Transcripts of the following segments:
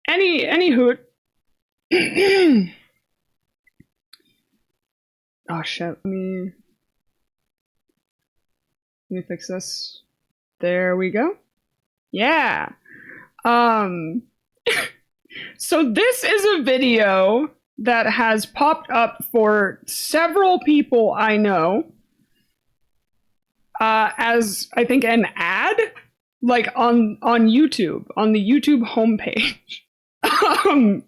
Any hoot. Oh shit, let me fix this. There we go. Yeah. Um so this is a video that has popped up for several people I know as I think an ad like on YouTube, on the YouTube homepage. um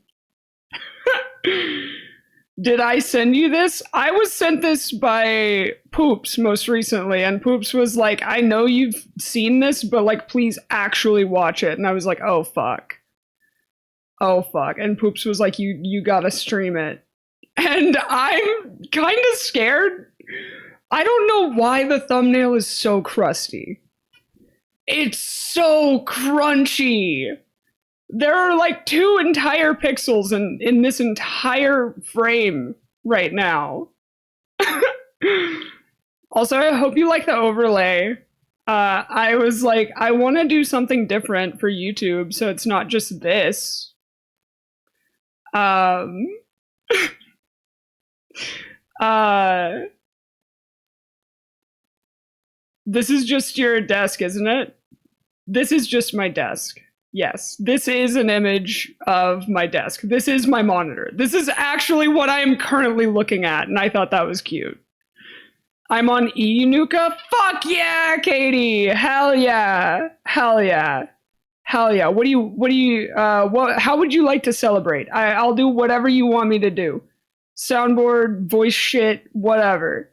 Did I send you this? I was sent this by Poops most recently, and Poops was like, I know you've seen this, but like, please actually watch it. And I was like, oh fuck. Oh fuck. And Poops was like, you gotta stream it. And I'm kind of scared. I don't know why the thumbnail is so crusty. It's so crunchy. There are like 2 entire pixels in this entire frame right now. Also, I hope you like the overlay. I was like, I want to do something different for YouTube, so it's not just this. This is just your desk, isn't it? This is just my desk. Yes, this is an image of my desk. This is my monitor. This is actually what I am currently looking at, and I thought that was cute. I'm on Nuka. Fuck yeah, Katie. Hell yeah. Hell yeah. Hell yeah. How would you like to celebrate? I'll do whatever you want me to do. Soundboard, voice shit, whatever.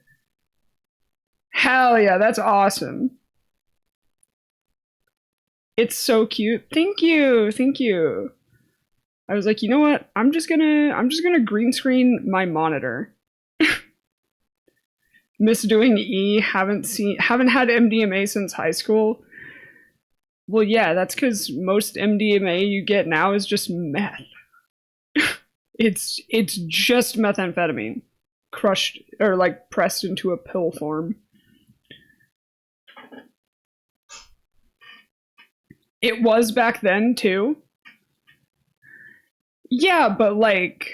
Hell yeah, that's awesome. It's so cute. Thank you. Thank you. I was like, you know what? I'm just gonna green screen my monitor. Miss doing E, haven't had MDMA since high school. Well, yeah, that's because most MDMA you get now is just meth. It's just methamphetamine crushed or like pressed into a pill form. It was back then too. Yeah, but like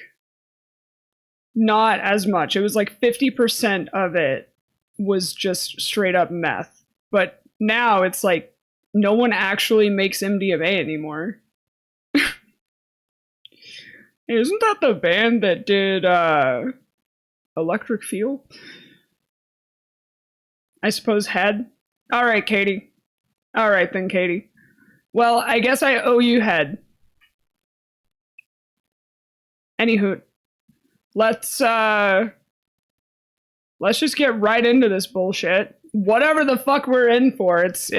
not as much. It was like 50% of it was just straight up meth. But now it's like no one actually makes MDMA anymore. Isn't that the band that did Electric Feel? I suppose Head. All right, Katie. All right then, Katie. Well, I guess I owe you Head. Anywho, let's just get right into this bullshit. Whatever the fuck we're in for, it's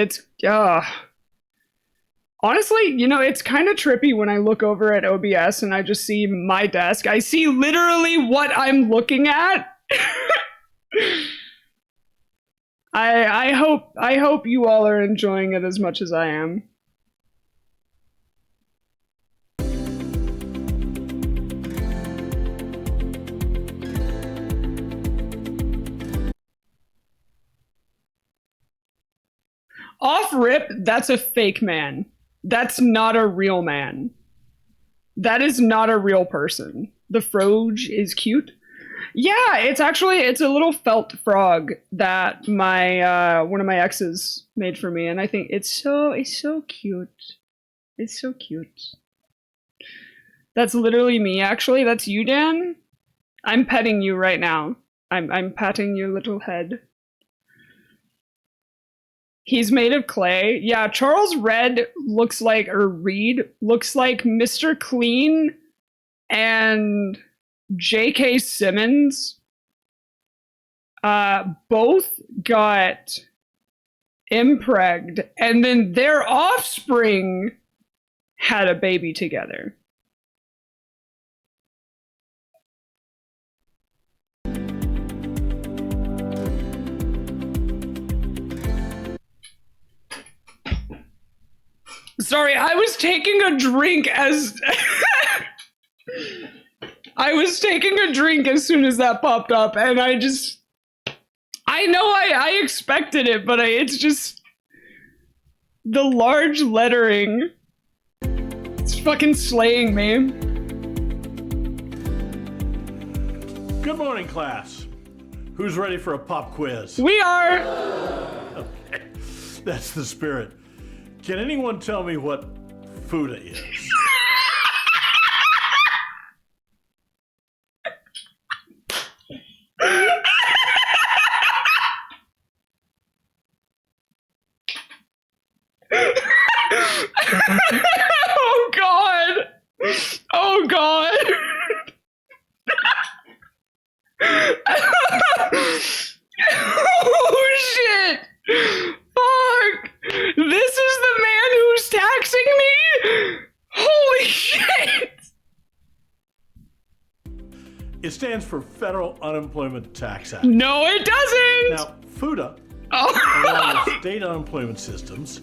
honestly, you know, it's kind of trippy when I look over at OBS and I just see my desk. I see literally what I'm looking at. I hope you all are enjoying it as much as I am. Off rip, that's a fake man. That's not a real man. That is not a real person. The Froge is cute. Yeah, it's a little felt frog that my one of my exes made for me, and I think it's so cute. It's so cute. That's literally me, actually. That's you, Dan. I'm petting you right now. I'm patting your little head. He's made of clay. Yeah, Charles Reed looks like Mr. Clean and J.K. Simmons. Both got impregged, and then their offspring had a baby together. Sorry, I was taking a drink as I was taking a drink as soon as that popped up, and I know I expected it, but it's just the large lettering. It's fucking slaying me. Good morning, class. Who's ready for a pop quiz? We are. Okay, that's the spirit. Can anyone tell me what Fuda is? Oh God. Oh God. Oh shit. Fuck. This is the man who's taxing me? Holy shit. It stands for Federal Unemployment Tax Act. No, it doesn't. Now, Fuda, Oh. along with state unemployment systems,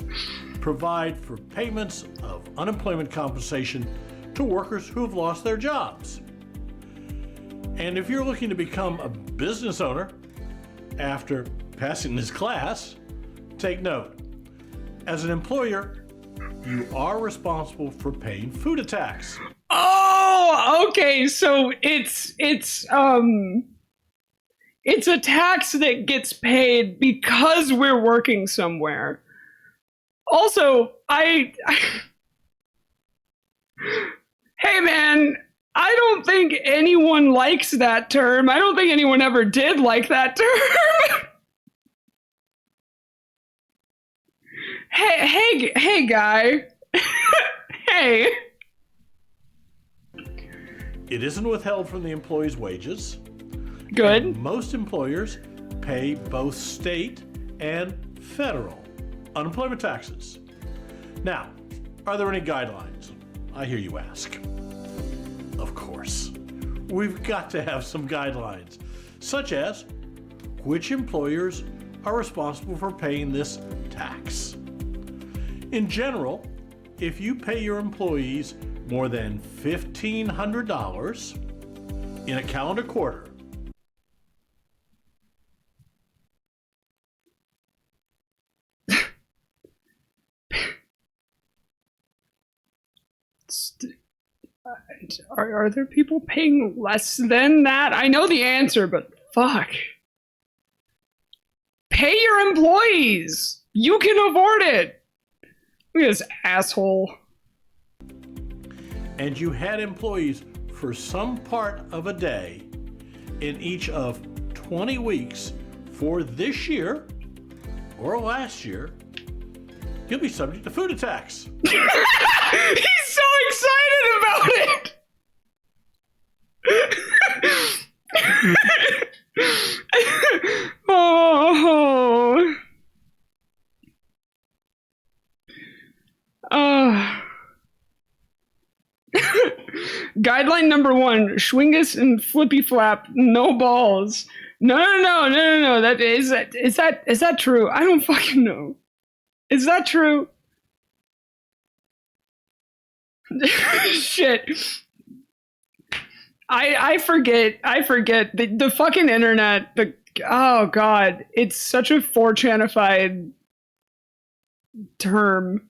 provide for payments of unemployment compensation to workers who have lost their jobs. And if you're looking to become a business owner after passing this class, take note. As an employer, you are responsible for paying Fuda tax. Oh, okay. So it's a tax that gets paid because we're working somewhere. Also, hey man, I don't think anyone likes that term. I don't think anyone ever did like that term. Hey, guy. Hey. It isn't withheld from the employee's wages. Good. Most employers pay both state and federal unemployment taxes. Now, are there any guidelines? I hear you ask. Of course. We've got to have some guidelines, such as which employers are responsible for paying this tax. In general, if you pay your employees more than $1,500 in a calendar quarter, Are there people paying less than that? I know the answer, but fuck. Pay your employees. You can afford it. Look at this asshole. and you had employees for some part of a day in each of 20 weeks for this year or last year, you'll be subject to food tax. He's so excited about it. Oh. Guideline number 1: Schwingus and Flippy Flap, no balls. No. Is that true? I don't fucking know. Is that true? Shit. I forget. The fucking internet, oh god, it's such a 4chanified term.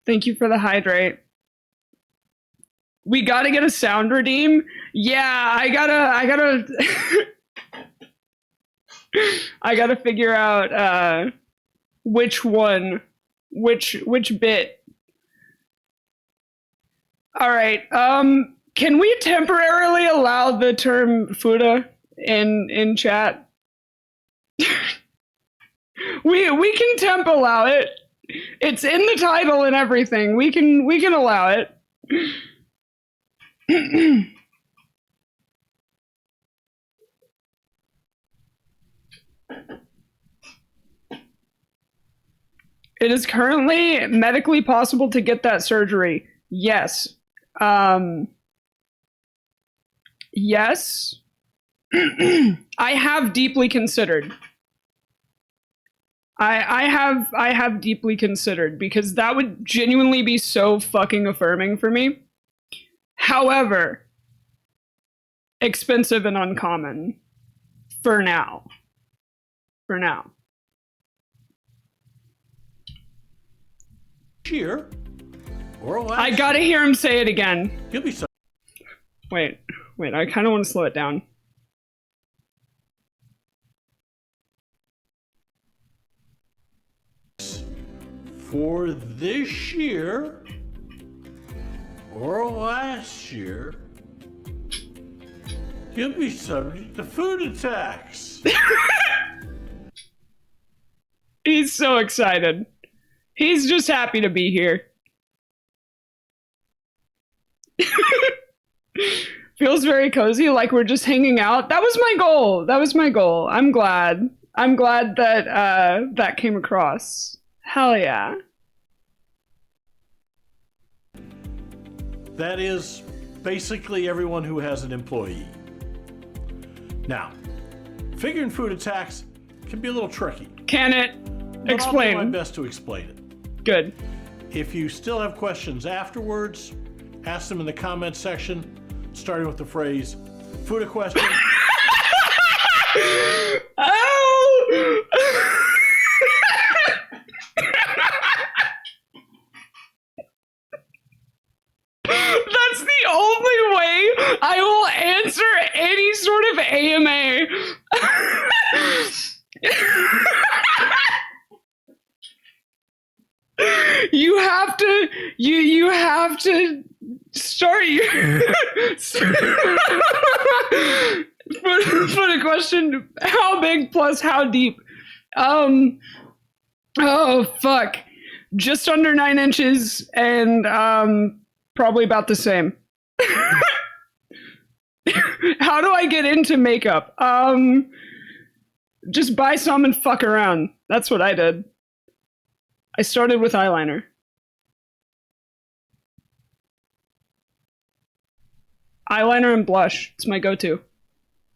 Thank you for the hydrate. We gotta get a sound redeem. Yeah, I gotta I gotta figure out which one, which bit. All right. Can we temporarily allow the term Fuda in chat? we can temp allow it. It's in the title and everything. We can allow it. It is currently medically possible to get that surgery. Yes. Yes. I have deeply considered. I have deeply considered, because that would genuinely be so fucking affirming for me. However, expensive and uncommon for now. For now. Year, or last I gotta hear him say it again. You'll be subject. Wait, I kind of want to slow it down. For this year or last year, you'll be subject to food attacks. He's so excited. He's just happy to be here. Feels very cozy, like we're just hanging out. That was my goal. I'm glad that that came across. Hell yeah. That is basically everyone who has an employee. Now, figuring food attacks can be a little tricky. Can it? But Explain. I'll do my best to explain it. Good. If you still have questions afterwards, ask them in the comments section, starting with the phrase, food a question. Oh! That's the only way I will answer any sort of AMA. You have to start your put a question, how big plus how deep? Oh fuck. Just under 9 inches and probably about the same. How do I get into makeup? Just buy some and fuck around. That's what I did. I started with eyeliner. Eyeliner and blush. It's my go-to.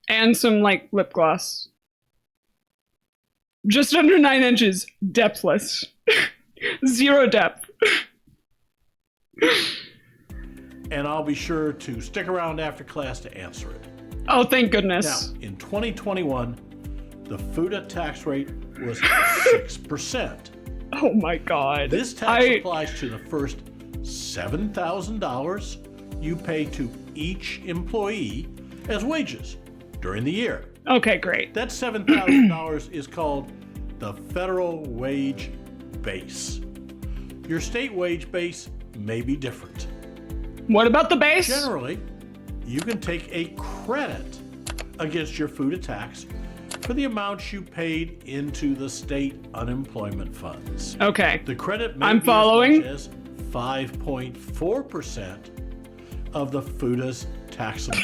And some, like, lip gloss. Just under 9 inches. Depthless. 0 depth. And I'll be sure to stick around after class to answer it. Oh, thank goodness. Now, in 2021, the FUTA tax rate was 6%. Oh my god. This tax applies to the first $7,000 you pay to each employee as wages during the year. Okay, great. That $7,000 is called the federal wage base. Your state wage base may be different. What about the base? Generally, you can take a credit against your FUTA tax for the amounts you paid into the state unemployment funds. Okay. The credit may I'm be following. as much as 5.4% of the FUTA's taxable.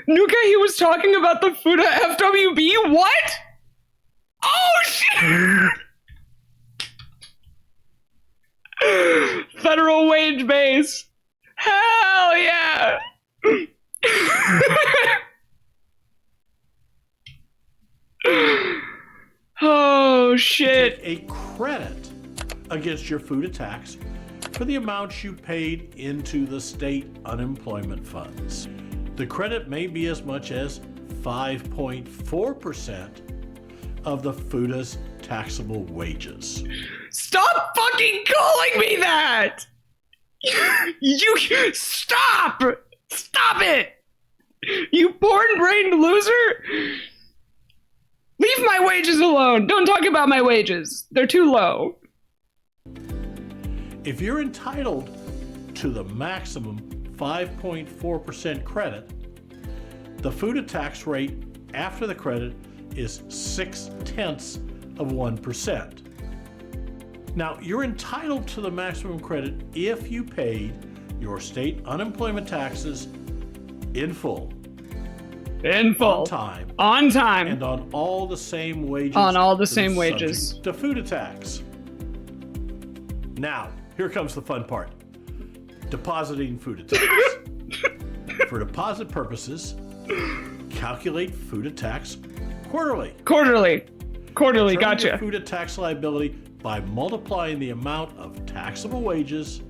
Nuka, he was talking about the FUTA FWB? What? Oh, shit! Federal wage base. Hell yeah! Oh, shit. A credit against your FUTA tax for the amounts you paid into the state unemployment funds. The credit may be as much as 5.4% of the FUTA's taxable wages. Stop fucking calling me that! You stop! Stop it! You porn-brained loser! Leave my wages alone! Don't talk about my wages. They're too low. If you're entitled to the maximum 5.4% credit, the FUTA tax rate after the credit is 0.6%. Now, you're entitled to the maximum credit if you paid your state unemployment taxes in full. In full. On time. On time. And on all the same wages. On all the that same is wages. subject to FUTA tax. Now, here comes the fun part. Depositing FUTA tax. For deposit purposes, calculate FUTA tax quarterly. Quarterly, Determine gotcha. your FUTA tax liability by multiplying the amount of taxable wages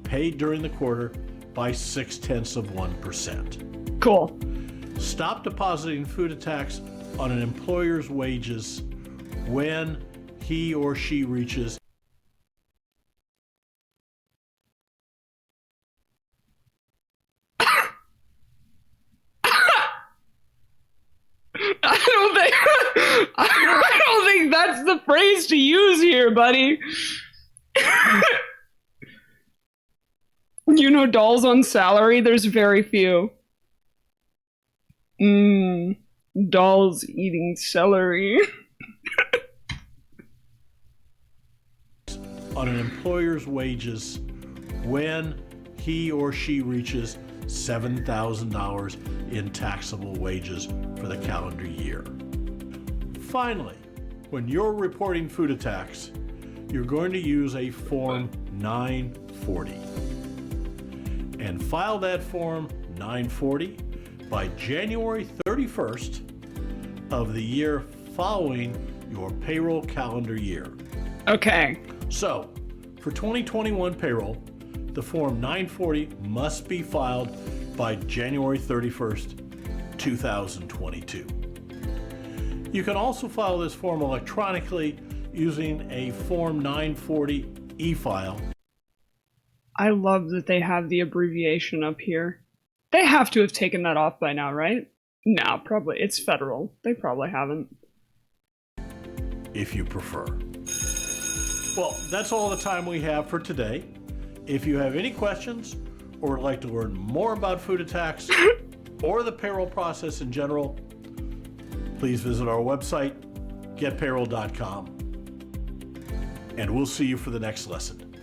paid during the quarter by 0.6%. Cool. Stop depositing food tax on an employer's wages when he or she reaches I don't think that's the phrase to use here, buddy. You know, dolls on salary, there's very few. Dolls eating celery. on an employer's wages when he or she reaches $7,000 in taxable wages for the calendar year. Finally, when you're reporting food tax, you're going to use a Form 940 and file that Form 940 by January 31st of the year following your payroll calendar year. Okay. So, for 2021 payroll, the Form 940 must be filed by January 31st, 2022. You can also file this form electronically using a Form 940 e-file. I love that they have the abbreviation up here. They have to have taken that off by now, right? No, probably. It's federal. They probably haven't. If you prefer. Well, that's all the time we have for today. If you have any questions or would like to learn more about food tax or the payroll process in general, please visit our website, getpayroll.com, and we'll see you for the next lesson.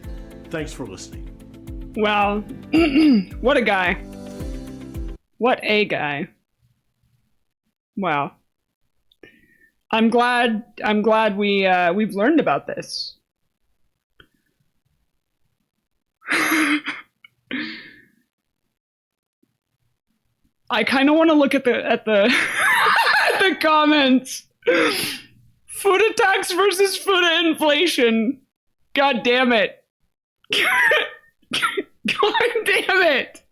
Thanks for listening. Wow. What a guy. What a guy. Wow. I'm glad we've learned about this. I kind of want to look at the at the comments. Food tax versus food inflation. God damn it. God damn it.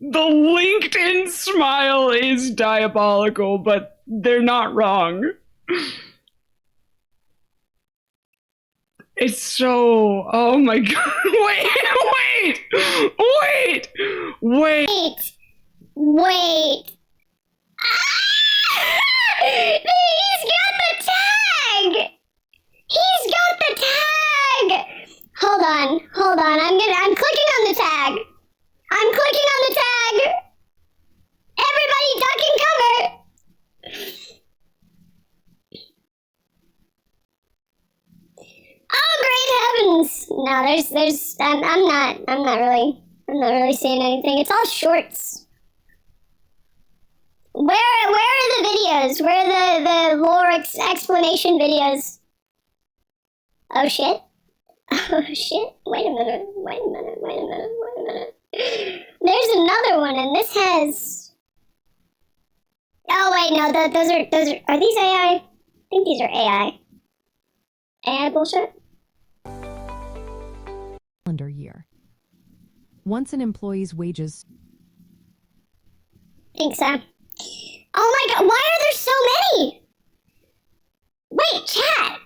The LinkedIn smile is diabolical, but they're not wrong. It's so... Oh my god. Wait! He's got the tag! He's got the tag! Hold on. I'm clicking on the tag. Everybody duck and cover! Oh, great heavens! No, I'm not really seeing anything. It's all shorts. Where are the videos? Where are the lore explanation videos? Oh shit. Wait a minute. There's another one, and this has... Oh wait, no, those are these AI? I think these are AI. AI bullshit? Calendar year. Once an employee's wages... Think so. Oh my god, why are there so many? Wait, chat.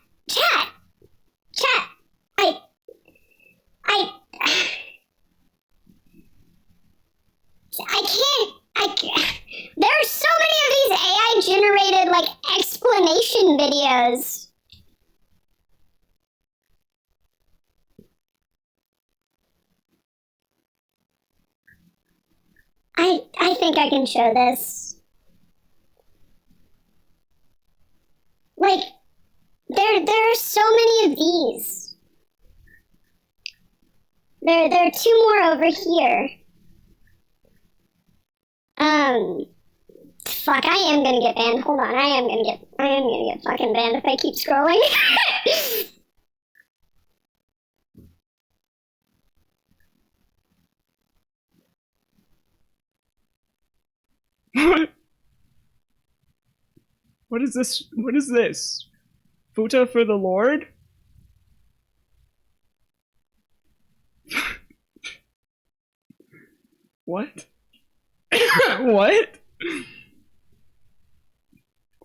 I can't. There are so many of these AI generated, like, explanation videos. I think I can show this. Like, there are so many of these. There are two more over here. Fuck, I am gonna get banned. Hold on, I am gonna get fucking banned if I keep scrolling. What? What is this? What is this? Futa for the Lord? What? What?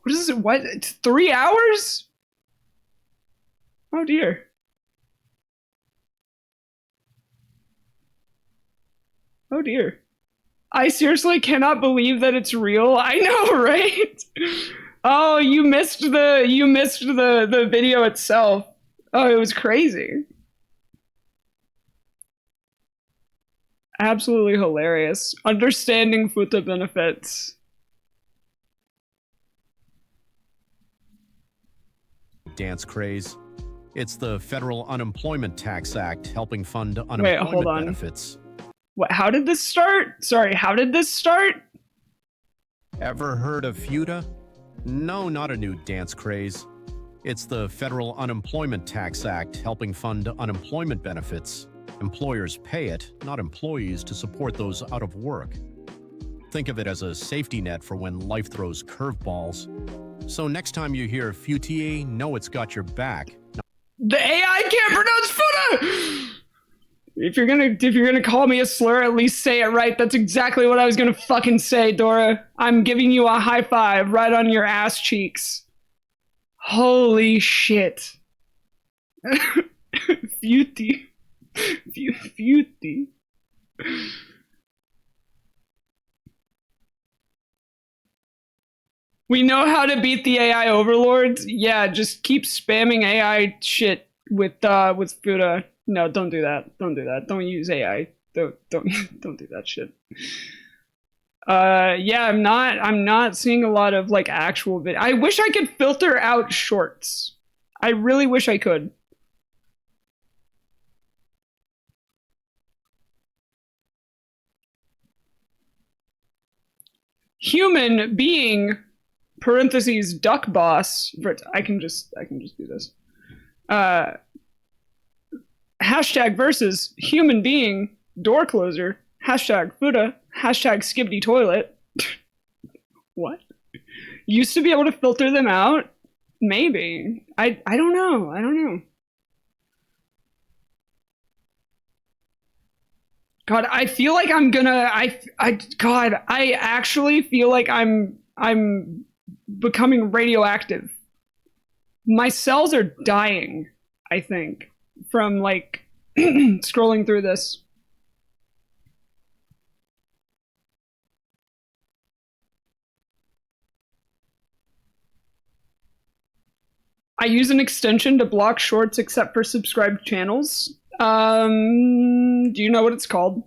What is it? What? It's 3 hours? Oh dear. Oh dear. I seriously cannot believe that it's real. I know, right? Oh, you missed the video itself. Oh, it was crazy. Absolutely hilarious. Understanding Futa benefits. Dance craze. It's the Federal Unemployment Tax Act helping fund Wait, unemployment hold on. benefits. What? How did this start? Sorry, how did this start? Ever heard of FUTA? No, not a new dance craze. It's the Federal Unemployment Tax Act helping fund unemployment benefits. Employers pay it, not employees, to support those out of work. Think of it as a safety net for when life throws curveballs. So next time you hear FUTA, know it's got your back. The AI can't pronounce Futa! If you're gonna call me a slur, at least say it right. That's exactly what I was gonna fucking say, Dora. I'm giving you a high five right on your ass cheeks. Holy shit. Futi. Futi. We know how to beat the AI overlords. Yeah, just keep spamming AI shit with Futa. No, don't do that. Don't do that. Don't use AI. Don't don't do that shit. Yeah, I'm not seeing a lot of like actual vid. I wish I could filter out shorts. I really wish I could. Human being parentheses duck boss. I can just do this. Hashtag versus human being door closer. Hashtag Futa. Hashtag skibbity toilet. What? Used to be able to filter them out? Maybe. I don't know. I don't know. God, I feel like I'm gonna God, I actually feel like I'm becoming radioactive. My cells are dying, I think, from like scrolling through this. I use an extension to block shorts except for subscribed channels. Do you know what it's called?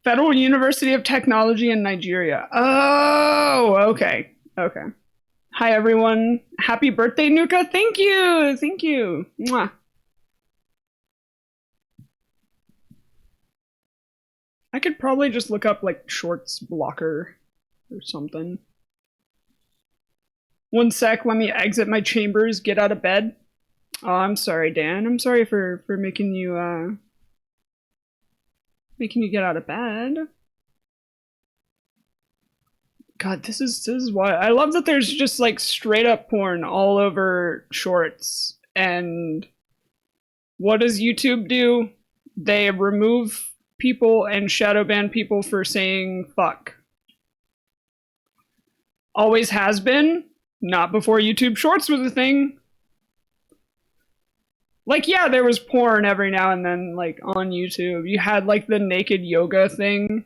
Federal University of Technology in Nigeria. Oh, okay. Okay. Hi, everyone. Happy birthday, Nuka. Thank you. Thank you. Mwah. I could probably just look up like shorts blocker or something. 1 sec, let me exit my chambers, get out of bed. Oh, I'm sorry, Dan. I'm sorry for making you get out of bed. God, this is why I love that there's just like straight up porn all over shorts. And what does YouTube do? They remove people and shadow ban people for saying fuck. Always has been, not before YouTube Shorts was a thing. Like, yeah, there was porn every now and then, like, on YouTube. You had, like, the naked yoga thing.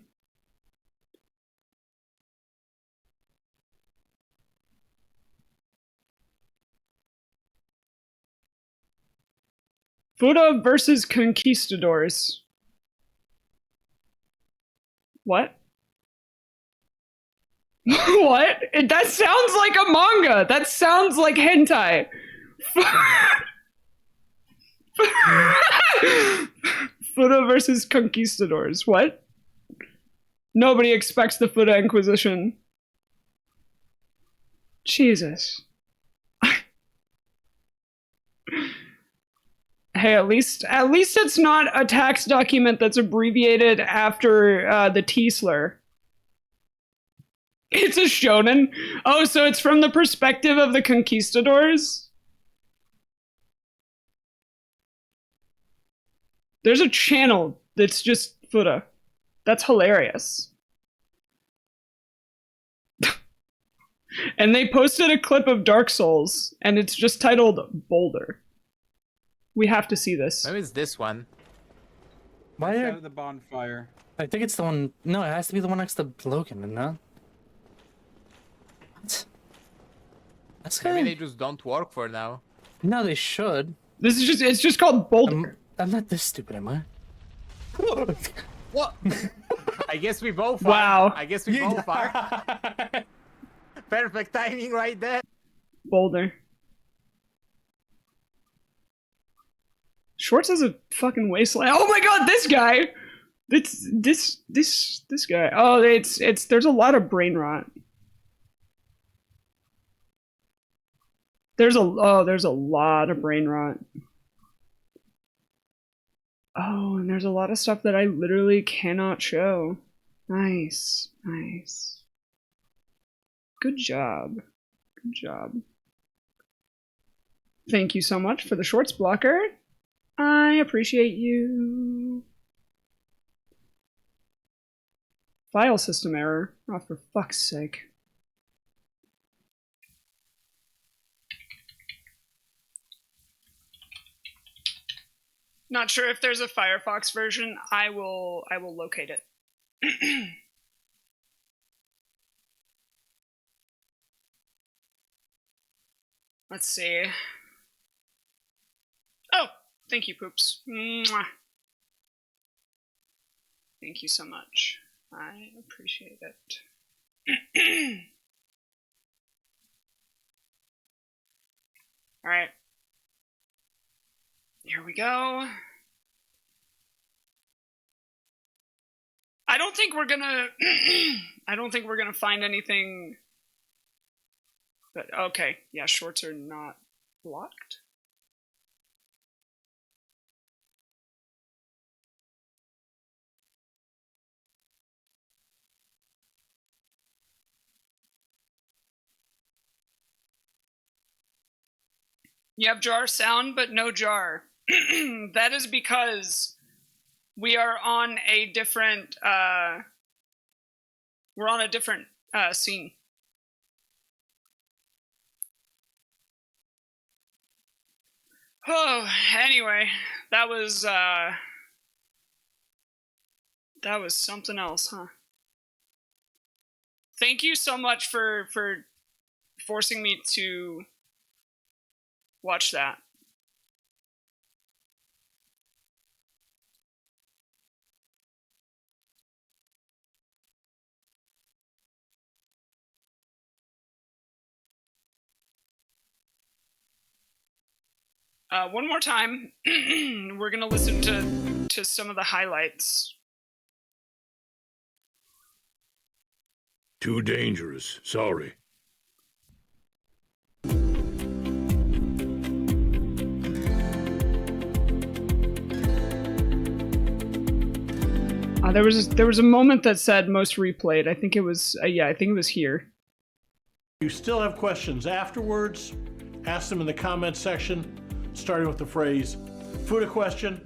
Futa versus conquistadors. What? What? That sounds like a manga. That sounds like hentai. Futa versus conquistadors. What? Nobody expects the Futa Inquisition. Jesus. Hey, at least it's not a tax document that's abbreviated after the T slur. It's a shonen. Oh, so it's from the perspective of the conquistadors? There's a channel that's just Fuda. That's hilarious. And they posted a clip of Dark Souls, and it's just titled Boulder. We have to see this. Maybe it's this one. Why Out are... of the bonfire. I think it's the one... No, it has to be the one next to Logan, no? What? That's Maybe good. they just don't work for now. No, they should. This is just, it's just called Boulder. I'm not this stupid, am I? What? I guess we both are. Wow. I guess we both are. Perfect timing right there. Boulder. Schwartz has a fucking wasteland. Oh my god, this guy! This guy. Oh, it's there's a lot of brain rot. There's a lot of brain rot. Oh, and there's a lot of stuff that I literally cannot show. Nice, nice. Good job. Good job. Thank you so much for the shorts blocker. I appreciate you. File system error. Oh, for fuck's sake. Not sure if there's a Firefox version. I will locate it. Let's see. Oh, thank you, Poops. Mwah. Thank you so much. I appreciate it. All right. Here we go. I don't think we're gonna I don't think we're gonna find anything. But okay, yeah, shorts are not blocked. You have jar sound, but no jar. That is because we are on a different scene. Oh, anyway, that was something else, huh? Thank you so much for forcing me to watch that. One more time, we're gonna listen to some of the highlights. Too dangerous. Sorry. There was a moment that said most replayed. I think it was yeah, I think it was here. You still have questions afterwards? Ask them in the comments section, starting with the phrase, "Fuda question."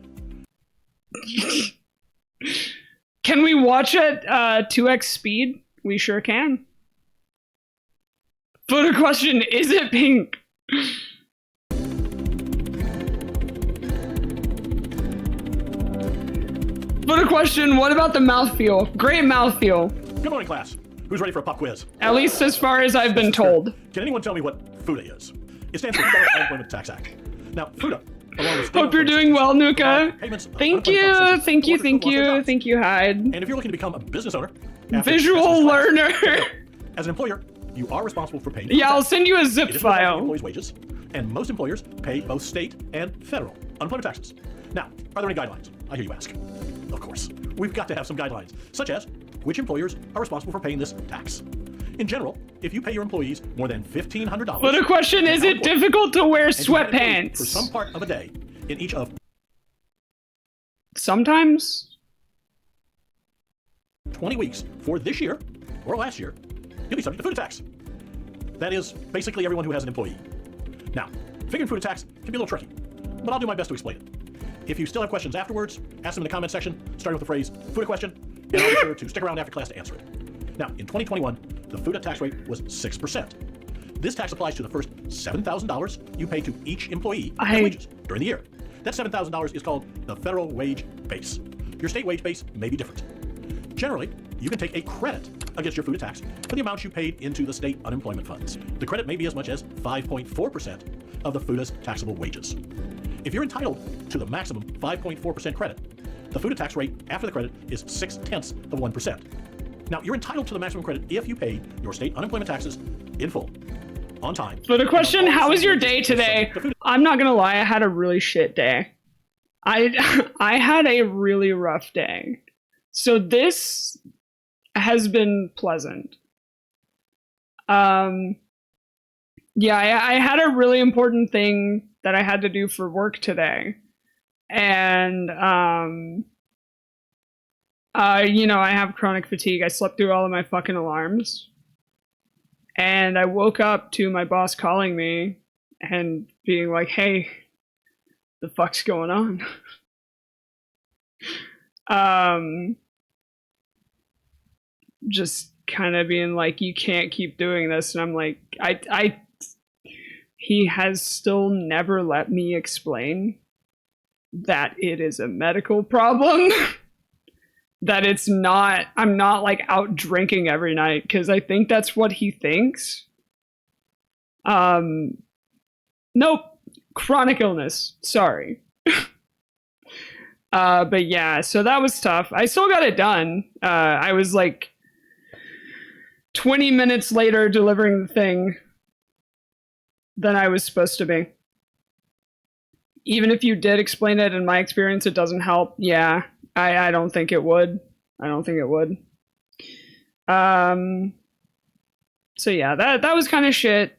Can we watch at 2x speed? We sure can. Fuda question, is it pink? Fuda question, what about the mouthfeel? Great mouthfeel. Good morning, class. Who's ready for a pop quiz? At least as far as I've been told. Can anyone tell me what FUTA is? It stands for Federal Unemployment Tax Act. Now, FUTA, along with state Hope you're doing well, Nuka. payments of Thank unemployment you, compensation thank you, to thank workers who lost their you, jobs. thank you, Hyde. And if you're looking to become a business owner, after Visual this class, learner. as an employer, you are responsible for paying. Yeah, I'll tax. send you a It zip is withheld from the file. employees' wages, and most employers pay both state and federal unemployment taxes. Now, are there any guidelines? I hear you ask. Of course, we've got to have some guidelines, such as which employers are responsible for paying this tax. In general, if you pay your employees more than $1,500... But the question, is it difficult to wear sweatpants? For some part of a day in each of... Sometimes? 20 weeks for this year, or last year, you'll be subject to food tax. That is basically everyone who has an employee. Now, figuring food tax can be a little tricky, but I'll do my best to explain it. If you still have questions afterwards, ask them in the comment section, starting with the phrase, food question, and I'll be sure to stick around after class to answer it. Now, in 2021, the food tax rate was 6%. This tax applies to the first $7,000 you pay to each employee as wages during the year. That $7,000 is called the federal wage base. Your state wage base may be different. Generally, you can take a credit against your food tax for the amounts you paid into the state unemployment funds. The credit may be as much as 5.4% of the FUTA's taxable wages. If you're entitled to the maximum 5.4% credit, the FUTA tax rate after the credit is 0.6%. Now, you're entitled to the maximum credit if you pay your state unemployment taxes in full, on time. For the question, how was your day today? I'm not gonna lie, I had a really shit day. I had a really rough day. So this has been pleasant. Yeah, I had a really important thing that I had to do for work today. And you know, I have chronic fatigue. I slept through all of my fucking alarms. And I woke up to my boss calling me and being like, hey, the fuck's going on? Just kind of being like, you can't keep doing this. And I'm like, he has still never let me explain that it is a medical problem. That it's not, I'm not like out drinking every night, because I think that's what he thinks. Nope, chronic illness, sorry. But yeah, so that was tough. I still got it done. I was like 20 minutes later delivering the thing than I was supposed to be. Even if you did explain it, in my experience, it doesn't help. Yeah, I don't think it would. I don't think it would. So yeah, that was kind of shit.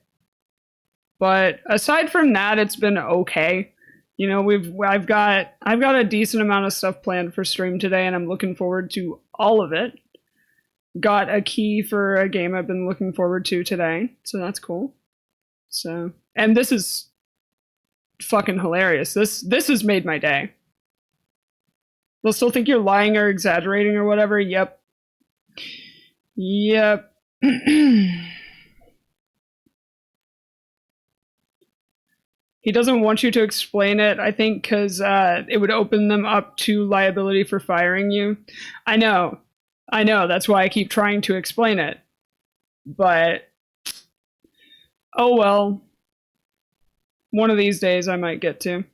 But aside from that, it's been okay. You know, I've got a decent amount of stuff planned for stream today, and I'm looking forward to all of it. Got a key for a game I've been looking forward to today, so that's cool. So, and this is fucking hilarious. This has made my day. They'll still think you're lying or exaggerating or whatever. Yep. Yep. He doesn't want you to explain it, I think, because it would open them up to liability for firing you. I know. That's why I keep trying to explain it. But, oh well. One of these days I might get to.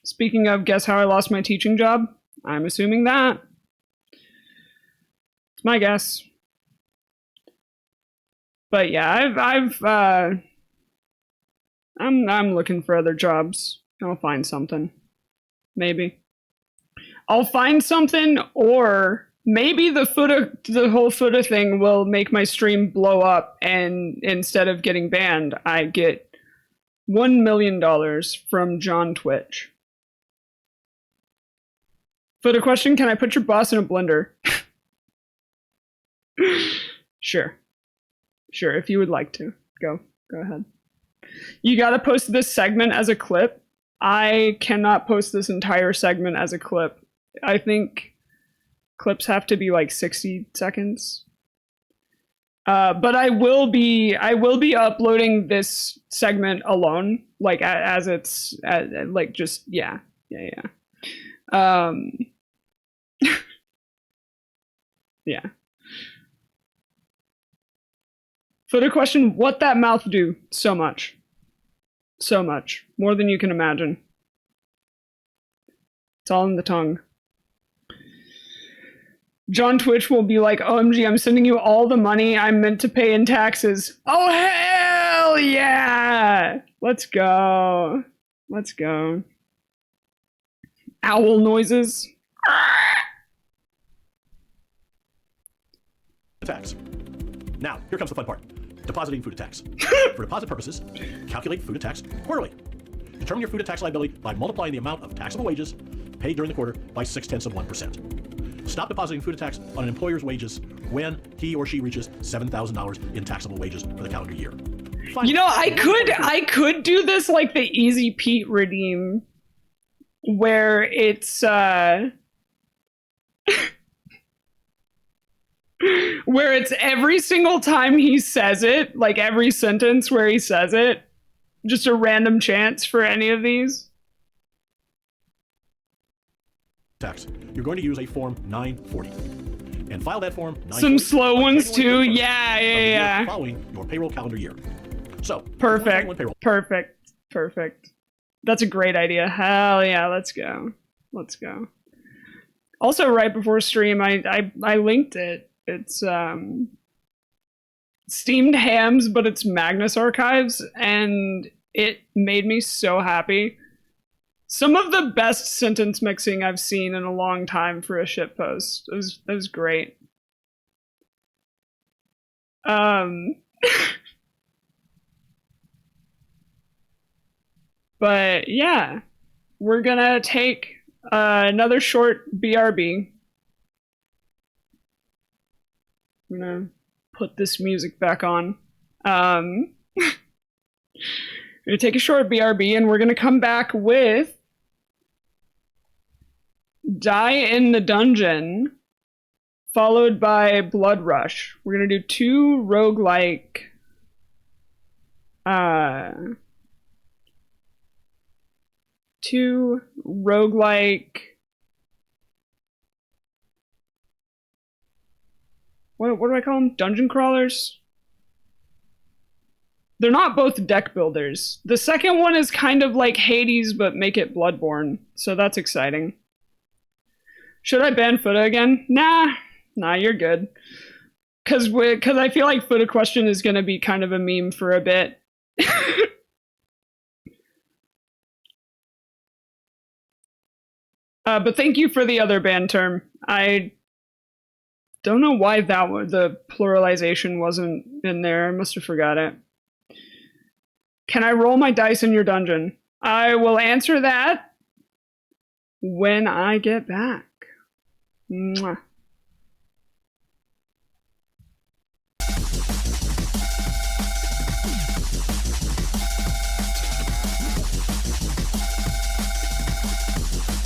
Speaking of, guess how I lost my teaching job? I'm assuming that. It's my guess. But yeah, I'm looking for other jobs. I'll find something. Maybe. I'll find something, or maybe the whole FUTA thing will make my stream blow up, and instead of getting banned, I get $1 million from John Twitch. FUTA question, can I put your boss in a blender? Sure, if you would like to. Go ahead. You gotta post this segment as a clip. I cannot post this entire segment as a clip. I think clips have to be like 60 seconds. But I will be uploading this segment alone, like as it's like just yeah. Yeah. For the question, what that mouth do? So much. More than you can imagine. It's all in the tongue. John Twitch will be like, OMG, I'm sending you all the money I'm meant to pay in taxes. Oh, hell yeah! Let's go. Owl noises. Tax. Now, here comes the fun part. Depositing food tax. For deposit purposes, calculate food tax quarterly. Determine your food tax liability by multiplying the amount of taxable wages paid during the quarter by 0.6%. Stop depositing food tax on an employer's wages when he or she reaches $7,000 in taxable wages for the calendar year. Finally, You know, I could do this like the Easy Pete redeem, where it's where it's every single time he says it, like every sentence where he says it, just a random chance for any of these. tax, you're going to use a Form 940. And file that Form 940 Some slow by ones January too. 1st Yeah, of the year yeah. following your payroll calendar year. So, Perfect. 1 payroll. Perfect. That's a great idea. Hell yeah, let's go. Let's go. Also, right before stream, I linked it. It's steamed hams, but it's Magnus Archives, and it made me so happy. Some of the best sentence mixing I've seen in a long time for a shitpost. It was great. But yeah, we're gonna take another short BRB. I'm gonna put this music back on. We're gonna take a short BRB and we're gonna come back with Die in the Dungeon, followed by Blood Rush. We're gonna do two roguelike what do I call them? Dungeon crawlers? They're not both deck builders. The second one is kind of like Hades, but make it Bloodborne. So that's exciting. Should I ban Fuda again? Nah, you're good. Cause I feel like Fuda Question is gonna be kind of a meme for a bit. But thank you for the other ban term. I don't know why the pluralization wasn't in there. I must have forgot it. Can I roll my dice in your dungeon? I will answer that when I get back. Mwah.